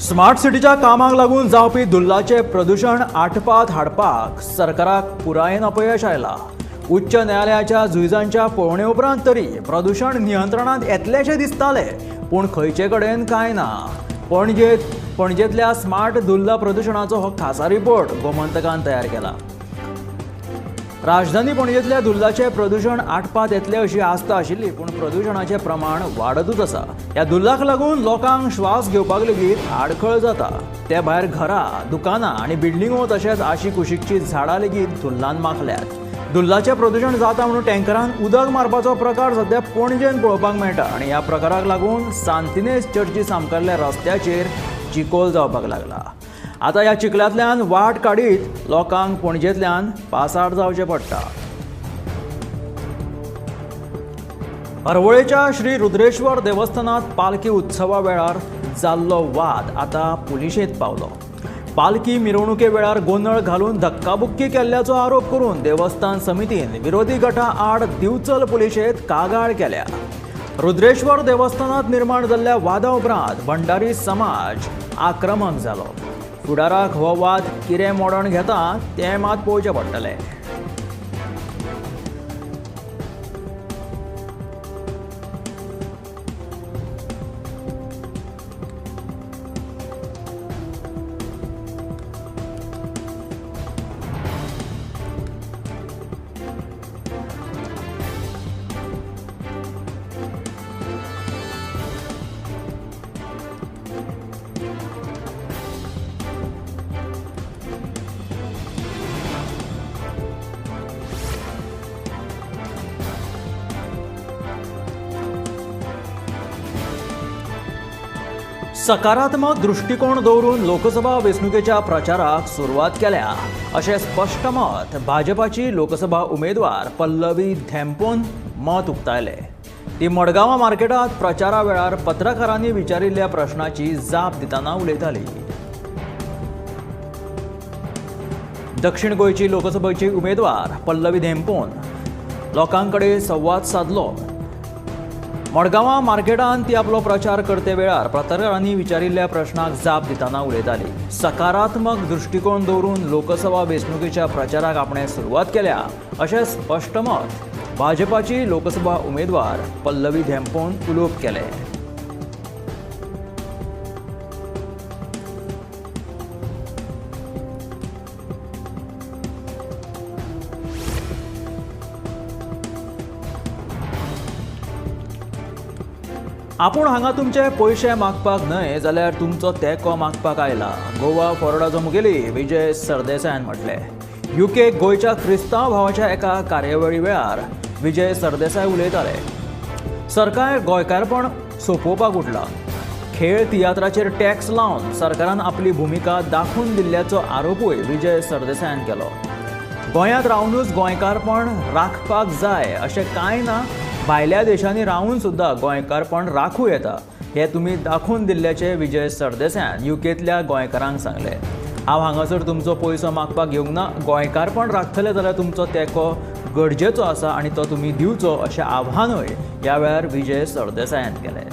Smart सिटीच्या कामाक लागून जावपी दुल्लाचे प्रदूषण आटपात हाडपाक सरकाराक पुरायेन अपयश आयला। उच्च न्यायालयाच्या जुइजांच्या पळोवणे उपरांत तरी प्रदूषण नियंत्रणात येतलेशे दिसताले, पूण खंयचे कडेन कांय ना। पणजेंतल्या स्मार्ट दुल्ला प्रदूषणाचो हो खासा रिपोर्ट गोमंतकान तयार केला। राजधानी पणजेंतल्या दुल्लाचे प्रदूषण आटपात येतले अशी आस्त आशिल्ली, पूण प्रदूषणाचे प्रमाण वाडतूच आसा। ह्या दुल्लाक लागून लोकांक श्वास घेवपाक लेगीत आडखळ जाता। ते भायर घरां, दुकानां आनी बिल्डिंगो तशेंच आशी कुशीकची झाडां लेगीत दुल्लान माखल्यात। दुल्लाचे प्रदूषण जाता म्हणून टँकरान उदक मारपाचो प्रकार सध्या पणजेन पळोवपाक मेळटा आनी ह्या प्रकाराक लागून सांतिनेज चर्ची सामकेल्ल्या रस्त्याचेर चिकोल जावपाक लागला। आता ह्या चिखलांतल्यान वाट काडीत लोकांक पणजेंतल्यान पासार जावचें पडटा। हरवळेच्या श्री रुद्रेश्वर देवस्थानात पालखी उत्सवा वेळार जाल्लो वाद आता पुलिशेंत पावलो। पालखी मिरवणुके वेळार गोंधळ घालून धक्काबुक्की केल्ल्याचो आरोप करून देवस्थान समितीन विरोधी गटा आड दिवचल पुलिशेंत कागाळ केल्या। रुद्रेश्वर देवस्थानात निर्माण जाल्ल्या वादा उपरांत भंडारी समाज आक्रमक जालो। फुडाराक हो वाद कितें मोडण घेता तें मात पळोवचें पडटलें। सकारात्मक दृष्टिकोन दवरून लोकसभा वेंचणुकेच्या प्रचाराक सुरवात केल्या अशें स्पश्ट मत भाजपाची लोकसभा उमेदवार पल्लवी धेंपोन मत उक्तायले। ती मडगांवां मार्केटांत प्रचारा वेळार पत्रकारांनी विचारिल्ल्या प्रश्नाची जाप दितना उलयताली। दक्षिण गोंयची लोकसभेची उमेदवार पल्लवी धेंपोन लोकांकडेन संवाद साधलो। मडगांवां मार्केटांत ती आपलो प्रचार करते वेळार पत्रकारांनी विचारिल्ल्या प्रश्नाक जाप दितना उलयताली। सकारात्मक दृष्टिकोन दवरून लोकसभा वेंचणुकेच्या प्रचाराक आपणे सुरवात केल्या अशें स्पश्ट मत भाजपाची लोकसभा उमेदवार पल्लवी धेंपोन उलोवप केलें। आपूण हांगा तुमचे पयशे मागपाक न्हय जाल्यार तुमचो तेंको मागपाक आयला, गोवा फॉरवर्डाचो मुखेली विजय सरदेसायान म्हटलें। यूके गोंयच्या क्रिस्तांव भावाच्या एका कार्यावळी वेळार विजय सरदेसाय उलयताले। सरकार गोंयकारपण सोंपोवपाक उठला। खेळ तियात्राचेर टॅक्स लावन सरकारान आपली भुमिका दाखोवन दिल्ल्याचो आरोपूय विजय सरदेसायान केलो। गोंयांत रावनूच गोंयकारपण राखपाक जाय अशें कांय ना, भायल्या देशांनी रावून सुद्धा गोंयकारपण राखूं येता हे तुमी दाखोवन दिल्ल्याचे विजय सरदेसायान यूकेंतल्या गोंयकारांक सांगले। हांव हांगासर तुमचो पयसो मागपाक येवंक ना, गोंयकारपण राखतले जाल्यार तुमचो तेंको गरजेचो आसा आनी तो तुमी दिवचो अशें आव्हानूय ह्या वेळार विजय सरदेसायान केलें।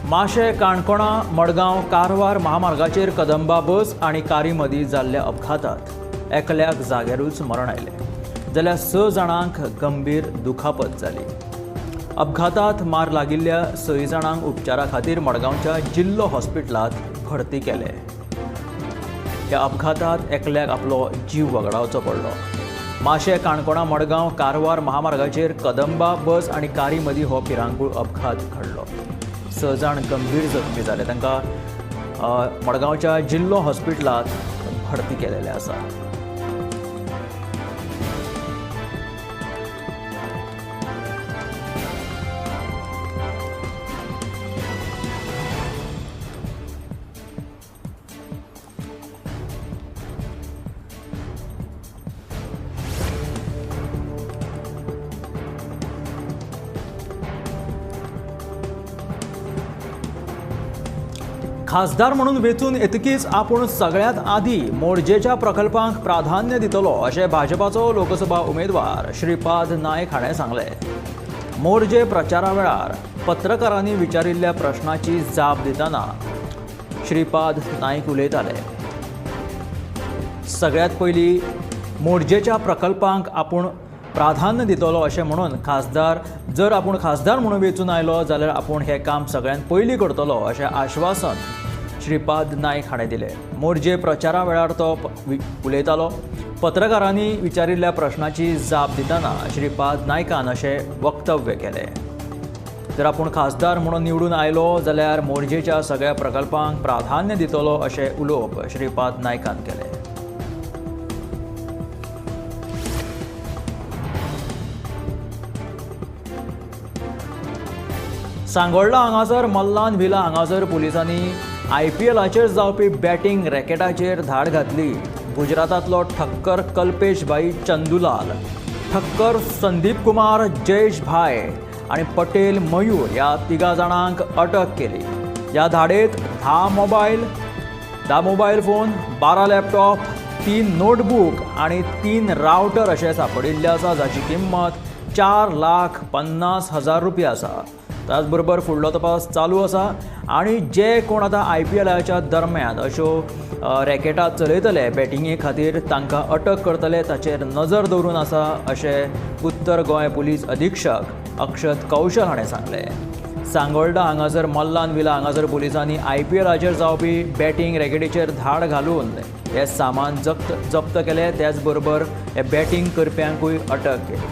माशे काणकोणा मडगांव कारवार महामार्गाचेर कदंबा बस आनी कारी मदीं जाल्ल्या अपघातांत एकल्याक जाग्यारूच मरण आयलें, जाल्यार 6 जाणांक गंभीर दुखापत जाली। अपघातांत मार लागिल्ल्या 6 जाणांक उपचारा खातीर मडगांवच्या जिल्लो हॉस्पिटलांत भरती केले। ह्या अपघातांत एकल्याक आपलो जीव वगडावचो पडलो। माशे काणकोणा मडगांव कारवार महामार्गाचेर कदंबा बस आनी कारी मदीं हो पिरांकूळ अपघात घडलो। 6 जाण गंभीर जखमी जाले, तांकां मडगांवच्या जिल्लो हॉस्पिटलांत भरती केलेले आसा। खासदार म्हणून वेचून येतकीच आपूण सगळ्यात आधी मोरजेच्या प्रकल्पांक प्राधान्य दितलो अशें भाजपाचो लोकसभा उमेदवार श्रीपाद नायक हाणें सांगलें. मोरजे प्रचारा वेळार पत्रकारांनी विचारिल्ल्या प्रश्नाची जाप दितना श्रीपाद नायक उलयताले. सगळ्यात पयलीं मोरजेच्या प्रकल्पांक आपूण प्राधान्य दितलो अशें म्हणून जर आपूण खासदार म्हणून वेचून आयलो जाल्यार आपूण हें काम सगळ्यात पयलीं करतलो अशें आश्वासन श्रीपाद नायक हाणें दिलें. मोरजे प्रचारा वेळार तो उलयतालो. पत्रकारांनी विचारिल्ल्या प्रश्नाची जाप दितना श्रीपाद नायकान अशें वक्तव्य केलें. जर आपूण खासदार म्हणून निवडून आयलो जाल्यार मोरजेच्या सगळ्या प्रकल्पांक प्राधान्य दितलो अशें उलोवप श्रीपाद नायकान केलें. सांगोळडा हांगासर मल्लान व्हिला हांगासर पुलिसांनी IPLाचेर जावपी बॅटींग रॅकेटाचेर धाड घातली. गुजरातांतलो ठक्कर कल्पेश भाई चंदुलाल, ठक्कर संदीप कुमार जयेश भाय आनी पटेल मयूर ह्या 3 जाणांक अटक केली. ह्या धाडेंत 10 मोबायल फोन, 12 लॅपटॉप, 3 नोटबूक आनी 3 रावटर अशें सांपडिल्ले आसा, जाची किंमत 4,50,000 रुपया आसा. त्याच बरोबर फुडलो तपास चालू आसा आनी जे कोण आतां IPLच्या दरम्यान अश्यो रॅकेटां चलयतले बॅटिंगे खातीर तांकां अटक करतले ताचेर नजर दवरून आसा अशें उत्तर गोंय पुलीस अधीक्षक अक्षत कौशल हाणें सांगलें. सांगोळडा हांगासर मल्लान व्हिला हांगासर पुलिसांनी IPLाचेर जावपी बॅटींग रॅकेटीचेर धाड घालून हें सामान जप्त केलें. त्याच बरोबर हे बॅटींग करप्यांकूय अटक केली.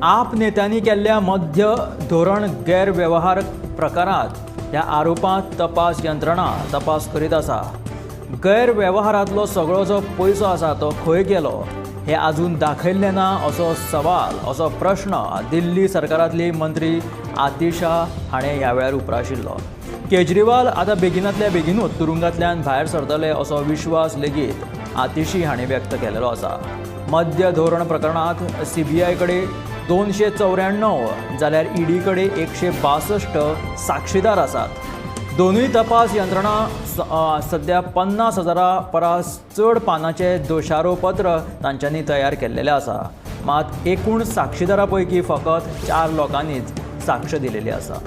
आप नेत्यांनी केल्ल्या मध्य धोरण गैरव्यवहार प्रकारांत ह्या आरोपांत तपास यंत्रणा तपास करीत आसा. गैरव्यवहारांतलो सगळो जो पयसो आसा तो खंय गेलो हें आजून दाखयल्लें ना असो प्रश्न दिल्ली सरकारांतली मंत्री आतिशा हाणें ह्या वेळार उपराशिल्लो. केजरीवाल आतां बेगिनांतल्या बेगीनूच तुरुंगांतल्यान भायर सरतले असो विश्वास लेगीत आतिशी हाणें व्यक्त केलेलो आसा. मध्य धोरण प्रकरणांत CBI कडेन 294 जाल्यार ED कडेन 162 साक्षीदार आसात. दोनूय तपास यंत्रणा सध्या 50,000 परस चड पानाचें दोशारोपत्र तांच्यांनी तयार केल्लेलें आसा. मात एकूण साक्षीदारां पैकी फकत 4 लोकांनीच साक्ष दिलेली आसा.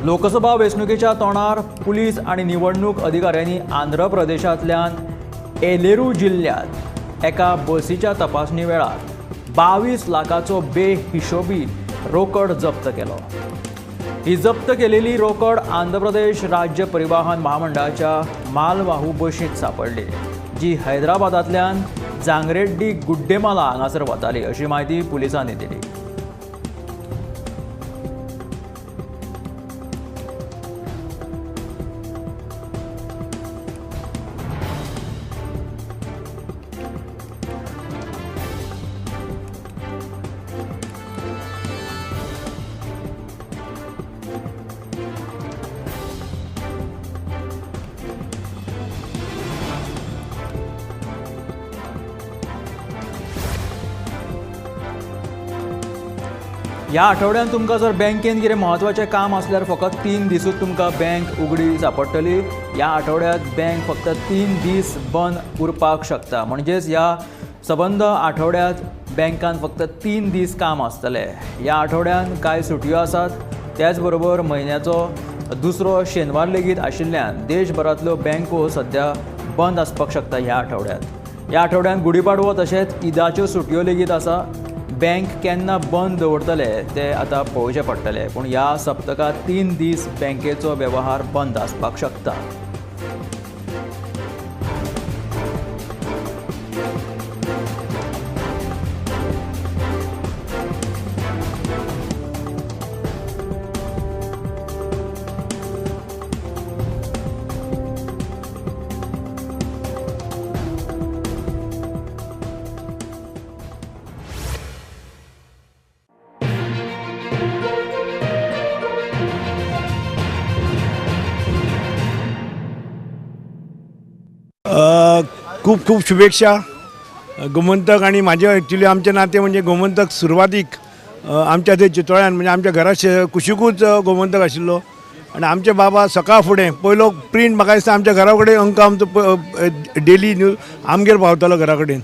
लोकसभा वेंचणुकेच्या तोंडार पुलीस आनी निवडणूक अधिकाऱ्यांनी आंध्र प्रदेशांतल्यान एलेरू जिल्ल्यांत एका बसीच्या तपासणी वेळार 22 लाखाचो बेहिशोबी रोकड जप्त केलो. ही जप्त केलेली रोकड आंध्र प्रदेश राज्य परिवहन महामंडळाच्या मालवाहू बशींत सांपडली, जी हैदराबादांतल्यान जांगरेड्डी गुड्डेमाला हांगासर वताली अशी माहिती पुलिसांनी दिली. ह्या आठवड्यान तुमकां जर बँकेन कितें म्हत्वाचें काम आसल्यार फकत 3 दिसूच तुमकां बँक उगडी सांपडटली. ह्या आठवड्यात बँक फक्त 3 दीस बंद उरपाक शकता. म्हणजेच ह्या सबंद आठवड्यात बँकान फक्त 3 दीस काम आसतलें. ह्या आठवड्यान कांय सुटयो आसात. त्याच बरोबर म्हयन्याचो दुसरो शेनवार लेगीत आशिल्ल्यान देशभरांतल्यो बँको सध्या बंद आसपाक शकता ह्या आठवड्यात. ह्या आठवड्यान गुढीपाडवो तशेंच ईदाच्यो सुटयो लेगीत आसा. बँक केन्ना बंद दवरतले ते आतां पळोवचें पडटलें. पूण ह्या सप्तकांत 3 दीस बँकेचो वेवहार बंद आसपाक शकता. खूप खूप शुभेच्छा. गोमंतक आणि माझे ॲक्च्युली आमचे नाते म्हणजे गोमंतक सुरवातीक आमच्या थंय चितोळ्यान म्हणजे आमच्या घरा कुशिकूच गोमंतक आशिल्लो आणि आमचे बाबा सकाळ फुडें पयलो प्रिंट म्हाका दिसता आमच्या घरा कडेन अंक आमचो डेली न्यूज आमगेर पावतालो घरा कडेन.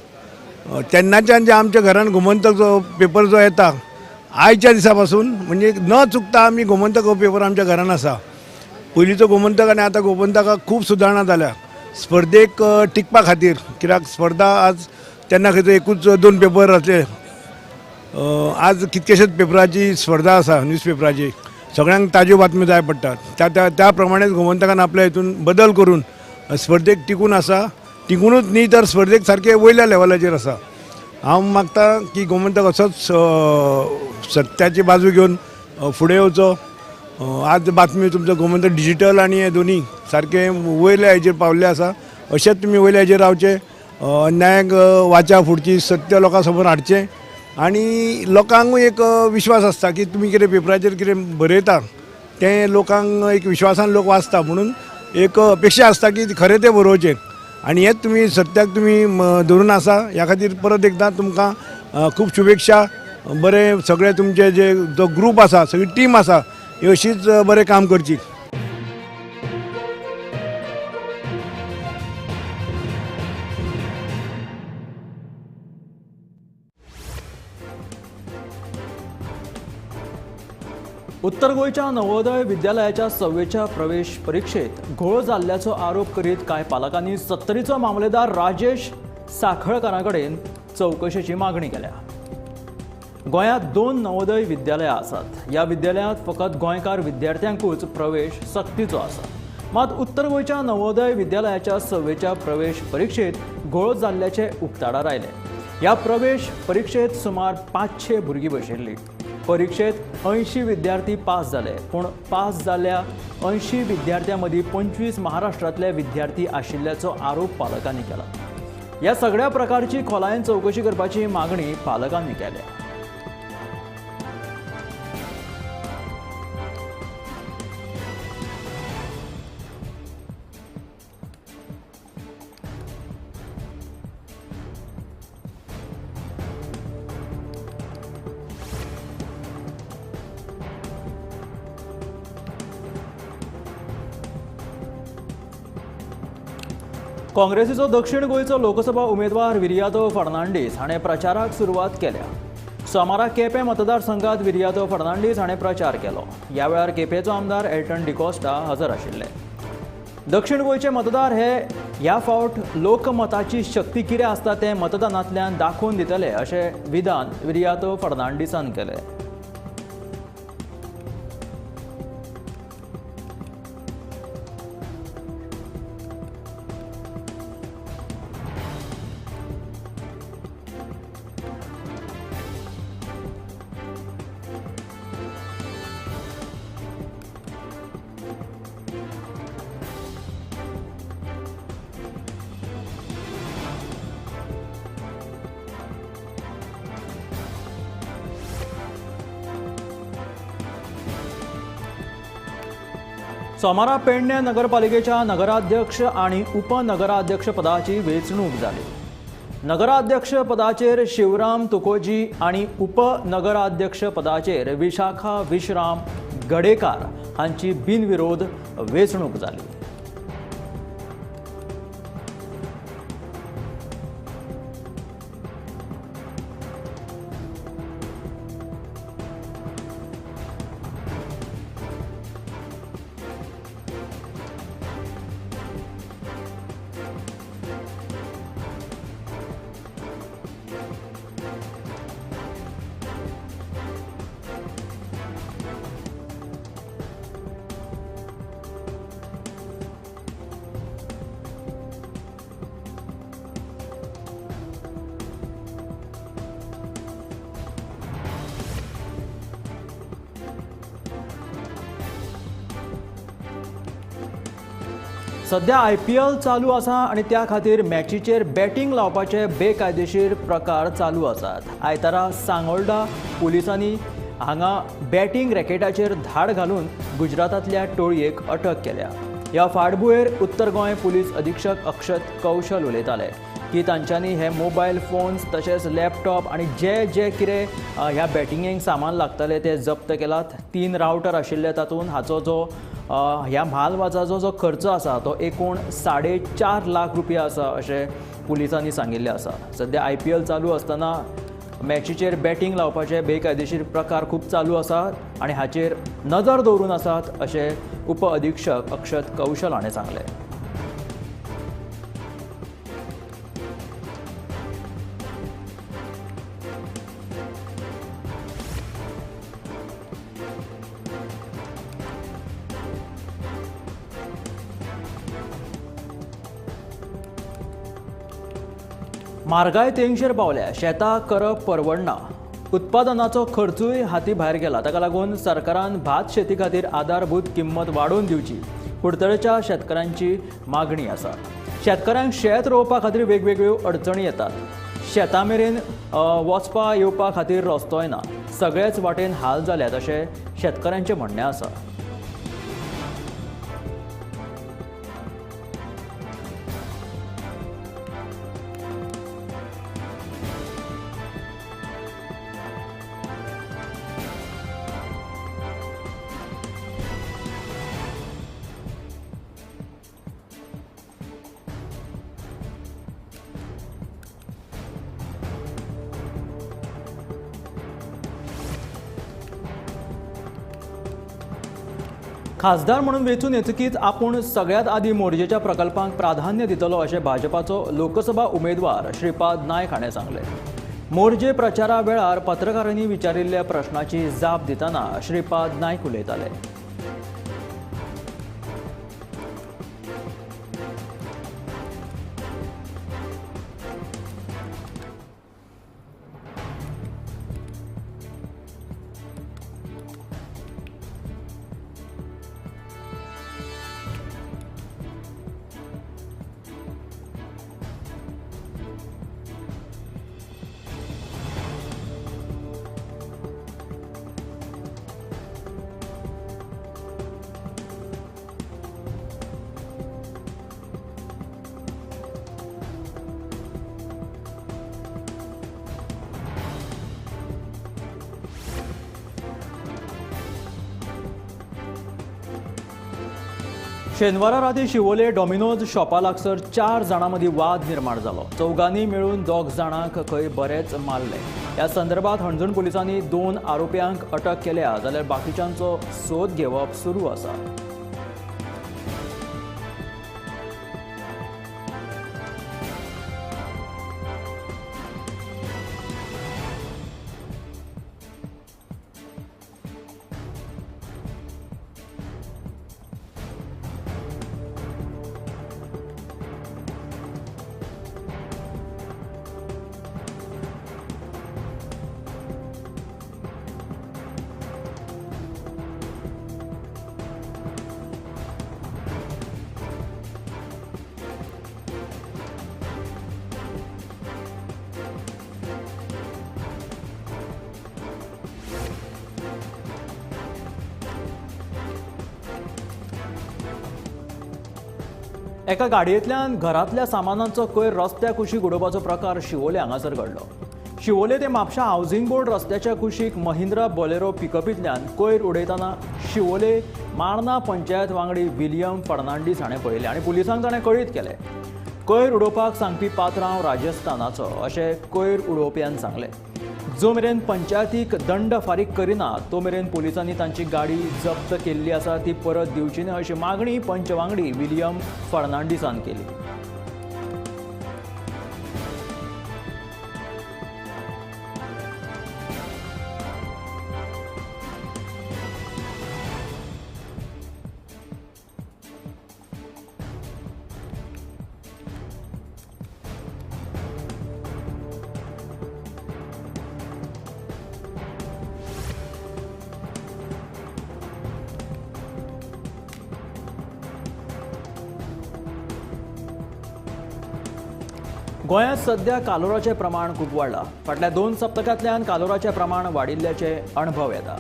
तेन्नाच्यान जे आमच्या घरान गोमंतक जो पेपर जो येता आयच्या दिसा पासून म्हणजे न चुकता आमी गोमंतक हो पेपर आमच्या घरान आसा. पयलींचो गोमंतक आनी आतां गोमंतकाक खूब सुदारणा जाल्या स्पर्धेक टिकपा खातीर. कित्याक स्पर्धा आज तेन्ना खंय एकूच 2 पेपर आसले, आज कितकेशेच पेपराची स्पर्धा आसा न्यूज पेपराची. सगळ्यांक ताज्यो बातम्यो जाय पडटात. त्या प्रमाणेच गोमंतकान आपल्या हितून बदल करून स्पर्धेक टिकून आसा. टिकूनूच न्ही तर स्पर्धेक सारके वयल्या लेवलाचेर आसा. हांव मागता की गोमंतक असोच सत्याची बाजू घेवन फुडें येवचो. आज बातमी तुमचो गोमंतक डिजिटल आनी हे दोनी सारके वयल्या हेजेर पावल्ले आसा. अशेंच तुमी वयल्या हेजेर रावचे, अन्यायाक वाचा फुडची, सत्य लोकां समोर हाडचें आनी लोकांकूय एक विश्वास आसता की तुमी कितें पेपराचेर कितें बरयता तें लोकांक एक विश्वासान लोक वाचता. म्हणून एक अपेक्षा आसता की खरें तें बरोवचें आनी हेच तुमी सत्याक तुमी धरून आसा. ह्या खातीर परत एकदां तुमकां खूब शुभेच्छा. बरें सगळे तुमचे जे जो ग्रूप आसा, सगळी टीम आसा, ही अशीच बरें काम करची. उत्तर गोंयच्या नवोदय विद्यालयाच्या 6वेच्या प्रवेश परीक्षेत घोळ जाल्ल्याचो आरोप करीत कांय पालकांनी सत्तरीचो मामलेदार राजेश साखळकाराकडेन चवकशेची मागणी केल्या. गोंयांत 2 नवोदय विद्यालयां आसात. ह्या विद्यालयांत फकत गोंयकार विद्यार्थ्यांकूच प्रवेश सक्तीचो आसा. मात उत्तर गोंयच्या नवोदय विद्यालयाच्या 6वेच्या प्रवेश परीक्षेत घोळ जाल्ल्याचे उक्ताडार आयले. ह्या प्रवेश परीक्षेत सुमार 500 भुरगीं बशिल्लीं. परीक्षेत 80 विद्यार्थी पास जाले, पूण पास जाल्ल्या 80 विद्यार्थ्यां मदीं 25 महाराष्ट्रांतले विद्यार्थी आशिल्ल्याचो आरोप पालकांनी केला. ह्या सगळ्या प्रकारची खोलायेन चवकशी करपाची मागणी पालकांनी केल्या. काँग्रेसीचो दक्षिण गोंयचो लोकसभा उमेदवार विरियादो फर्नांडीस हाणें प्रचाराक सुरवात केल्या. सोमारा केपें मतदारसंघात विरियादो फर्नांडीस हाणें प्रचार केलो. ह्या वेळार केपेंचो आमदार एल्टन डिकोस्टा हजर आशिल्ले. दक्षिण गोंयचे मतदार हे ह्या फावट लोकमताची शक्ती कितें आसता तें मतदानांतल्यान दाखोवन दितले अशें विधान विरियादो फर्नांडीसान केलें. सोमारा पेडणे नगरपालिकेच्या नगराध्यक्ष आणि उपनगराध्यक्ष पदाची वेंचणूक जाली. नगराध्यक्ष पदाचेर शिवराम तुकोजी आणि उपनगराध्यक्ष पदाचेर विशाखा विश्राम गडेकार हांची बिनविरोध वेंचणूक जाली. सध्या IPL चालू आसा आणि त्या खातीर मॅचीचेर बॅटिंग लावपाचे बेकायदेशीर प्रकार चालू आसात. आयतारा सांगोळडा पुलिसांनी हांगा बॅटिंग रॅकेटाचेर धाड घालून गुजरातांतल्या टोळयेक अटक केल्या. ह्या फाटभुंयेर उत्तर गोंय पुलीस अधीक्षक अक्षत कौशल उलयताले की तांच्यांनी हे मोबायल फोन्स तशेंच लॅपटॉप आनी जे कितें ह्या बॅटिंगेक सामान लागतालें ते जप्त केलात. 3 रावटर आशिल्ले तातूंत हाचो जो ह्या म्हालवाजाचो जो खर्च आसा तो एकूण 4.5 लाख रुपया आसा अशें पुलिसांनी सांगिल्लें आसा. सध्या IPL चालू आसतना मॅचीचेर बॅटिंग लावपाचे बेकायदेशीर प्रकार खूब चालू आसात आनी हाचेर नजर दवरून आसात अशें उप अधीक्षक अक्षत कौशल हाणें सांगलें. म्हारगाय तेंगशेर पावल्या, शेतां करप परवडना. उत्पादनाचो खर्चूय हाती भायर गेला. ताका लागून सरकारान भात शेती खातीर आधारभूत किंमत वाडोवन दिवची कुडतळेच्या शेतकारांची मागणी आसा. शेतकारांक शेत रोवपा खातीर वेगवेगळ्यो अडचणी येतात. शेतां मेरेन वचपा येवपा खातीर रस्तोय ना. सगळेच वाटेन हाल जाल्यात अशें शेतकाऱ्यांचें म्हणणें आसा. खासदार म्हणून वेंचून येतकीच आपूण सगळ्यात आदी मोरजेच्या प्रकल्पांक प्राधान्य दितलो अशें भाजपाचो लोकसभा उमेदवार श्रीपाद नायक हाणें सांगलें. मोरजे प्रचारा वेळार पत्रकारांनी विचारिल्ल्या प्रश्नाची जाप दितना श्रीपाद नायक उलयताले. शेनवारा राती शिवोले डॉमिनोज शॉपा लागसर 4 जाणां मदीं वाद निर्माण जालो. चौगांनी मेळून 2 जाणांक खंय बरेच मारले. ह्या संदर्भात हणजूण पुलिसांनी 2 आरोप्यांक अटक केल्या जाल्यार बाकीच्यांचो सोद घेवप सुरू आसा. एका गाडयेंतल्यान घरांतल्या सामानांचो कोयर रस्त्या कुशीक उडोवपाचो प्रकार शिवोले हांगासर घडलो. शिवोले ते म्हापशा हावसिंग बोर्ड रस्त्याच्या कुशीक महिंद्रा बोलेरो पिकअपींतल्यान कोयर उडयतना शिवोले मार्ना पंचायत वांगडी विलियम फर्नांडीस हाणें पळयलें आनी पुलिसांक ताणें कळीत केलें. कोयर उडोवपाक सांगपी पात्रांव राजस्थानाचो अशें कोयर उडोवप्यान सांगलें. जो मेरेन पंचायतीक दंड फारीक करिना तो मेरेन पुलिसांनी तांची गाडी जप्त केल्ली आसा ती परत दिवची न्हय अशी मागणी पंच वांगडी विलियम फर्नांडीसान केली. गोंयांत सध्या कालोराचें प्रमाण खूब वाडलां. फाटल्या 2 सप्तकांतल्यान कालोराचें प्रमाण वाडिल्ल्याचे अणभव येता.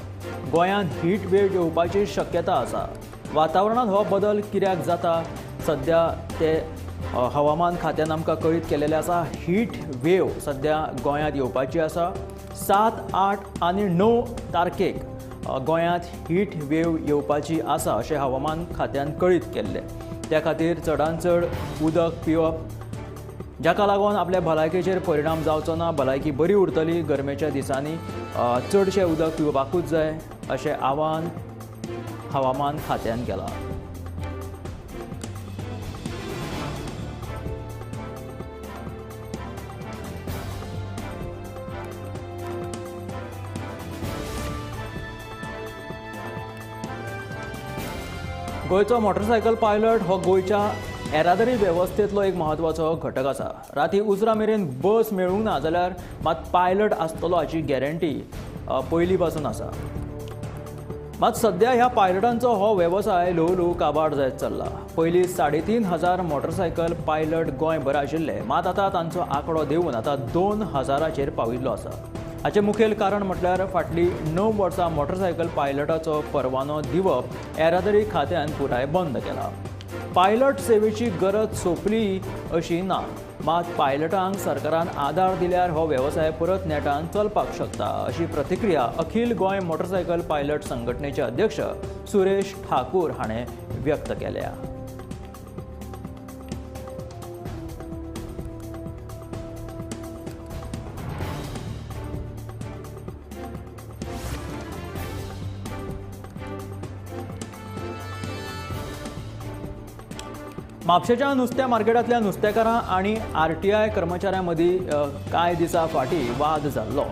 गोंयांत हीट वेव्ह येवपाची शक्यता आसा. वातावरणात हो बदल कित्याक जाता सध्या ते हवामान खात्यान आमकां कळीत केलेलें आसा. हीट वेव सध्या गोंयांत येवपाची आसा. 7, 8 आनी 9 तारखेक गोंयांत हीट वेव येवपाची आसा अशें हवामान खात्यान कळीत केल्लें. त्या खातीर चडांत चड उदक पिवप, जाका लागून आपल्या भलायकेचेर परिणाम जावचो ना, भलायकी बरी उरतली. गरमेच्या दिसांनी चडशें उदक पिवपाकूच जाय अशें आवाहन हवामान खात्यान केलां. गोंयचो मोटरसायकल पायलट हो गोंयच्या येरादारी वेवस्थेंतलो एक म्हत्वाचो घटक आसा. राती उजरा मेरेन बस मेळूंक ना जाल्यार मात पायलट आसतलो हाची गॅरंटी पयलीं पासून आसा. मात सध्या ह्या पायलटांचो हो वेवसाय ल्हव ल्हव काबार जायत चल्ला. पयलीं 3,500 मोटरसायकल पायलट गोंयभर आशिल्ले, मात आतां तांचो आंकडो देंवून आतां 2,000चेर पाविल्लो आसा. हाचें मुखेल कारण म्हटल्यार फाटलीं 9 वर्सां मोटरसायकल पायलटाचो परवानो दिवप येरादारी खात्यान पुराय बंद केला. पायलट सेवेची गरज सोंपली अशी ना, मात पायलटांक सरकारान आदार दिल्यार हो वेवसाय परत नेटान चलपाक शकता अशी प्रतिक्रिया अखिल गोंय मोटरसायकल पायलट संघटनेचे अध्यक्ष सुरेश ठाकूर हाणें व्यक्त केल्या. म्हापशेच्या नुस्त्या मार्केटांतल्या नुस्तेकारां आनी RTI कर्मचाऱ्यां मदीं कांय दिसां फाटीं वाद जाल्लो.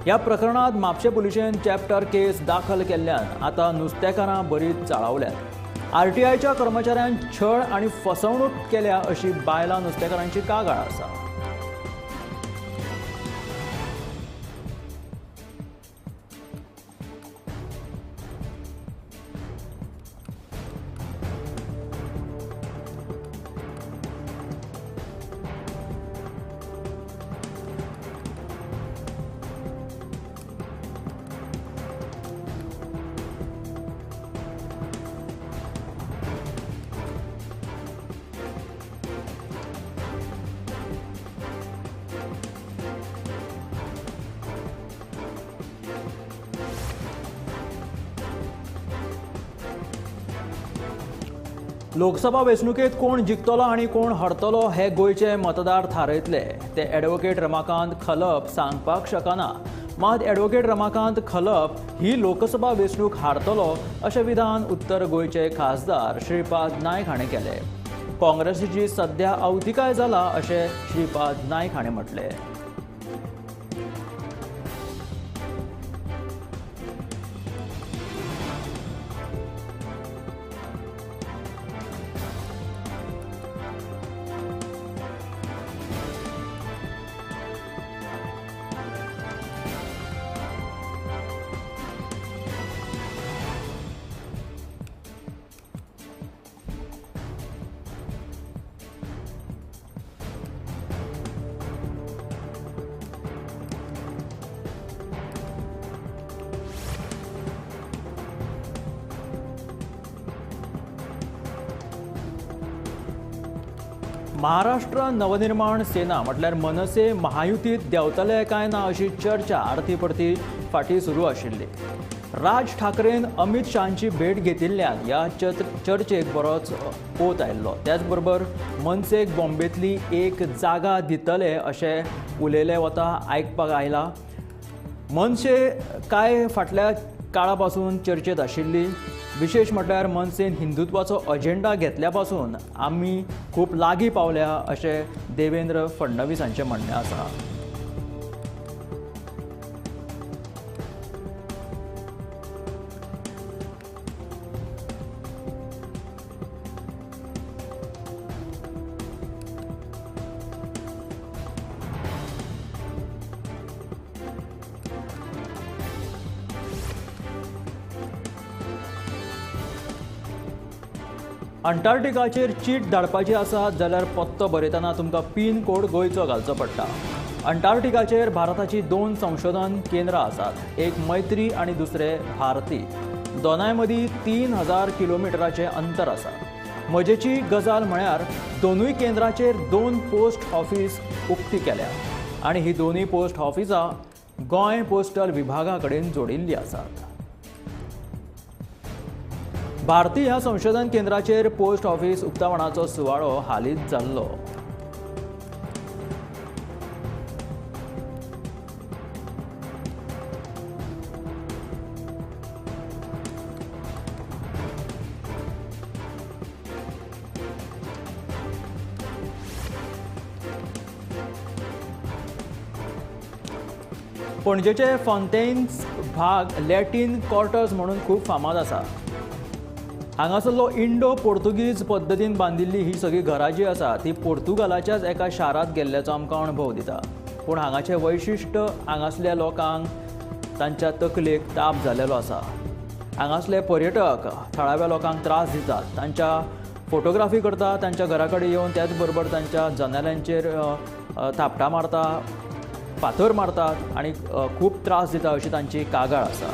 ह्या प्रकरणांत म्हापशे पुलिशेन चॅप्टर केस दाखल केल्ल्यान आतां नुस्तेकारां बरीच चाळावल्यात. RTIच्या कर्मचाऱ्यांक छळ आनी फसवणूक केल्या अशी बायलां नुस्तेकारांची कागाळ आसा. लोकसभा वेंचणुकेंत कोण जिखतलो आनी कोण हरतलो हे गोंयचे मतदार थारयतले ते ॲडव्होकेट रमाकांत खलप सांगपाक शकना. मात ॲडव्होकेट रमाकांत खलप ही लोकसभा वेंचणूक हारतलो अशें विधान उत्तर गोंयचे खासदार श्रीपाद नायक हाणें केलें. काँग्रेसीची सध्या अवतिकाय जाला अशें श्रीपाद नायक हाणें म्हटलें. महाराष्ट्र नवनिर्माण सेना म्हटल्यार मनसे महायुतीत देंवतले काय ना अशी चर्चा आरती परती फाटीं सुरू आशिल्ली. राज ठाकरेन अमित शाहांची भेट घेतिल्ल्यान ह्या चर्चेक बरोच पोत आयिल्लो. त्याच बरोबर मनसेक बॉम्बेतली एक जागा दितले अशें उलयलें वता आयकपाक आयलां. मनसे कांय फाटल्या काळा पासून चर्चेत आशिल्ली. विशेष म्हटल्यार मनसेन हिंदुत्वाचो अजेंडा घेतल्या पासून आमी खूब लागीं पावल्या अशें देवेंद्र फडणवीस हांचें म्हणणें आसा. अंटार्क्टिकाचेर चीट धाडपाची आसा जाल्यार पत्तो बरयतना तुमकां पीन कोड गोंयचो घालचो पडटा. अंटार्क्टिकाचेर भारताची 2 संशोधन केंद्रां आसात, एक मैत्री आनी दुसरें भारती. दोनांय मदीं 3000 किलोमिटराचें अंतर आसा. मजेची गजाल म्हळ्यार दोनूय केंद्राचेर 2 पोस्ट ऑफिस उक्ती केल्या आनी ही दोनूय पोस्ट ऑफिसां गोंय पोस्टल विभागा कडेन जोडिल्लीं आसात. भारती ह्या संशोधन केंद्राचेर पोस्ट ऑफिस उक्तावणाचो सुवाळो हालींच जाल्लो. पणजेचे फॉन्टेन्स भाग लॅटीन क्वार्टर्स म्हणून खूब फामाद आसा. हांगासरलो इंडो पोर्तुगीज पद्दतीन बांदिल्ली ही सगळी घरां जी आसा ती पोर्तुगालाच्याच एका शारांत गेल्ल्याचो आमकां अणभव दिता. पूण हांगाचें वैशिश्ट हांगासल्या लोकांक तांच्या तकलेक ताप जाल्लो आसा. हांगासले पर्यटक थळाव्या लोकांक त्रास दितात, तांच्या फोटोग्राफी करतात, तांच्या घरा कडेन येवन त्याच बरोबर तांच्या जनेलांचेर थापटां मारता, फातर मारतात आनी खूब त्रास दिता अशी तांची कागाळ आसा.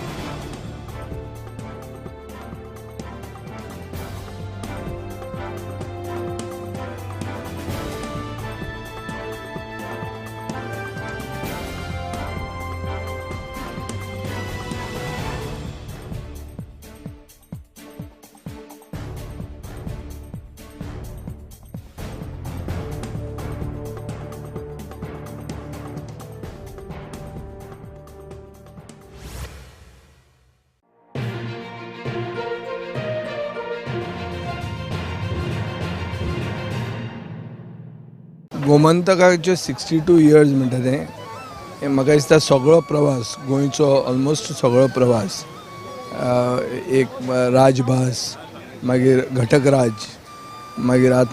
गोमंतकाचे 62 इयर्स म्हणटा ते म्हाका दिसता सगळो प्रवास गोंयचो ऑलमोस्ट सगळो प्रवास एक राजभास मागीर घटकराज मागीर आतां